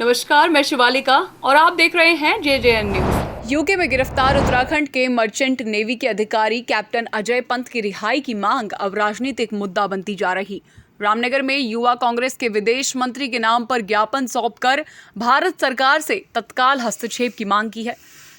नमस्कार, मैं शिवालिका और आप देख रहे हैं JJN न्यूज। यूके में गिरफ्तार उत्तराखंड के मर्चेंट नेवी के अधिकारी कैप्टन अजय पंत की रिहाई की मांग अब राजनीतिक मुद्दा बनती जा रही। रामनगर में युवा कांग्रेस के विदेश मंत्री के नाम पर ज्ञापन सौंपकर भारत सरकार से तत्काल हस्तक्षेप की मांग की है।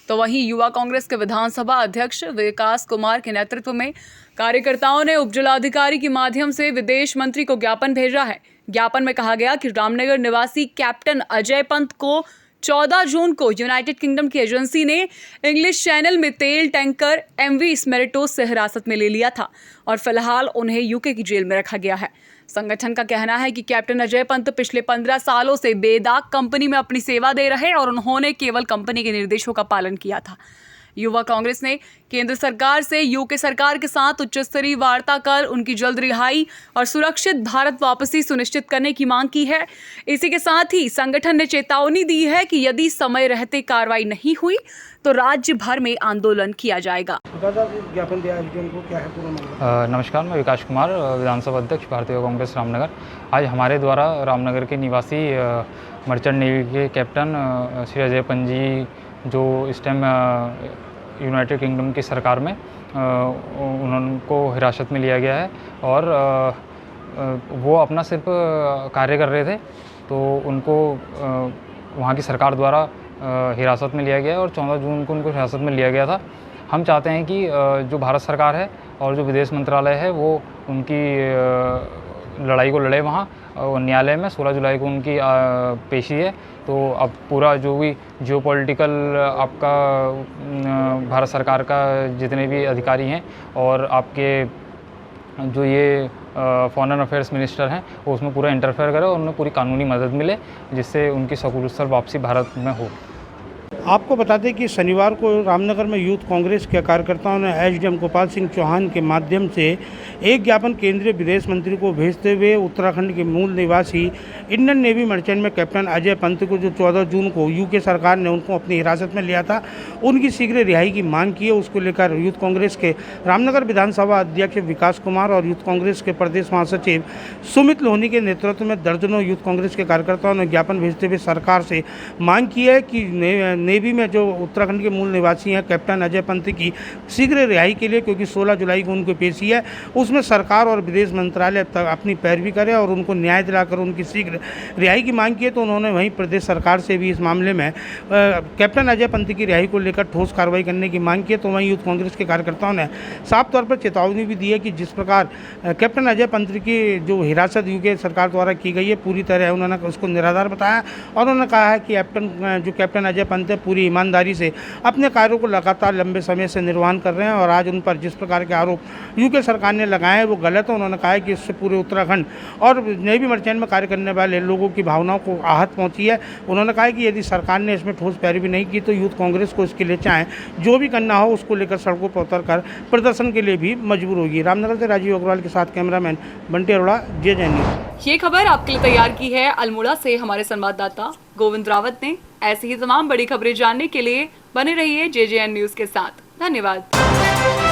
तो वहीं युवा कांग्रेस के विधानसभा अध्यक्ष विकास कुमार के नेतृत्व में कार्यकर्ताओं ने उपजिलाधिकारी के माध्यम से विदेश मंत्री को ज्ञापन भेजा है। ज्ञापन में कहा गया कि रामनगर निवासी कैप्टन अजय पंत को 14 जून को यूनाइटेड किंगडम की एजेंसी ने इंग्लिश चैनल में तेल टैंकर MV स्मेरिटोस से हिरासत में ले लिया था और फिलहाल उन्हें यूके की जेल में रखा गया है। संगठन का कहना है कि कैप्टन अजय पंत पिछले 15 सालों से बेदाग कंपनी में अपनी सेवा दे रहे और उन्होंने केवल कंपनी के निर्देशों का पालन किया था। युवा कांग्रेस ने केंद्र सरकार से यूके सरकार के साथ उच्च स्तरीय वार्ता कर उनकी जल्द रिहाई और सुरक्षित भारत वापसी सुनिश्चित करने की मांग की है। इसी के साथ ही संगठन ने चेतावनी दी है कि यदि समय रहते कार्रवाई नहीं हुई तो राज्य भर में आंदोलन किया जाएगा। ज्ञापन दिया को क्या है पूरा मामला? नमस्कार, मैं विकास कुमार, विधानसभा अध्यक्ष भारतीय कांग्रेस रामनगर। आज हमारे द्वारा रामनगर के निवासी मर्चेंट नेवी के कैप्टन श्री अजय पंत जी जो इस टाइम यूनाइटेड किंगडम की सरकार में उनको हिरासत में लिया गया है और वो अपना सिर्फ कार्य कर रहे थे, तो उनको वहाँ की सरकार द्वारा हिरासत में लिया गया है और 14 जून को उनको हिरासत में लिया गया था। हम चाहते हैं कि जो भारत सरकार है और जो विदेश मंत्रालय है वो उनकी लड़ाई को लड़े वहाँ न्यायालय में। 16 जुलाई को उनकी पेशी है। तो अब पूरा जो भी जियोपॉलिटिकल आपका भारत सरकार का जितने भी अधिकारी हैं और आपके जो ये फॉरेन अफेयर्स मिनिस्टर हैं वो उसमें पूरा इंटरफेयर करें और उन्हें पूरी कानूनी मदद मिले जिससे उनकी सकुशल वापसी भारत में हो। आपको बता दें कि शनिवार को रामनगर में यूथ कांग्रेस के कार्यकर्ताओं ने एसडीएम गोपाल सिंह चौहान के माध्यम से एक ज्ञापन केंद्रीय विदेश मंत्री को भेजते हुए उत्तराखंड के मूल निवासी इंडियन नेवी मर्चेंट में कैप्टन अजय पंत को जो 14 जून को यूके सरकार ने उनको अपनी हिरासत में लिया था, उनकी शीघ्र रिहाई की मांग की है। उसको लेकर यूथ कांग्रेस के रामनगर विधानसभा अध्यक्ष विकास कुमार और यूथ कांग्रेस के प्रदेश महासचिव सुमित लोहनी के नेतृत्व में दर्जनों यूथ कांग्रेस के कार्यकर्ताओं ने ज्ञापन भेजते हुए सरकार से मांग की है कि नेवी में जो उत्तराखंड के मूल निवासी हैं कैप्टन अजय पंत की शीघ्र रिहाई के लिए, क्योंकि 16 जुलाई को उनको पेशी है, उसमें सरकार और विदेश मंत्रालय अपनी पैरवी करे और उनको न्याय दिलाकर उनकी शीघ्र रिहाई की मांग की है। तो उन्होंने वहीं प्रदेश सरकार से भी इस मामले में कैप्टन अजय पंत की रिहाई को लेकर ठोस कार्रवाई करने की मांग की है। तो वहीं यूथ कांग्रेस के कार्यकर्ताओं ने साफ तौर पर चेतावनी भी दी है कि जिस प्रकार कैप्टन अजय पंत की जो हिरासत यूके सरकार द्वारा की गई है पूरी तरह उन्होंने उसको निराधार बताया और उन्होंने कहा है कि कैप्टन अजय पंत पूरी ईमानदारी से अपने कार्यों को लगातार लंबे समय से निर्वहन कर रहे हैं और आज उन पर जिस प्रकार के आरोप यूके सरकार ने लगाए हैं वो गलत है। उन्होंने कहा है कि इससे पूरे उत्तराखंड और नेवी मर्चेंट में कार्य करने वाले लोगों की भावनाओं को आहत पहुंची है। उन्होंने कहा है कि यदि सरकार ने इसमें ठोस पैरवी नहीं की तो यूथ कांग्रेस को इसके लिए चाहे जो भी करना हो उसको लेकर सड़कों पर उतरकर प्रदर्शन के लिए भी मजबूर होगी। रामनगर से राजीव अग्रवाल के साथ cameraman Bunty Arora, JJN news. ये खबर आपके लिए तैयार की है अल्मोड़ा से हमारे संवाददाता गोविंद रावत ने। ऐसी ही तमाम बड़ी खबरें जानने के लिए बने रहिए JJN न्यूज के साथ। धन्यवाद।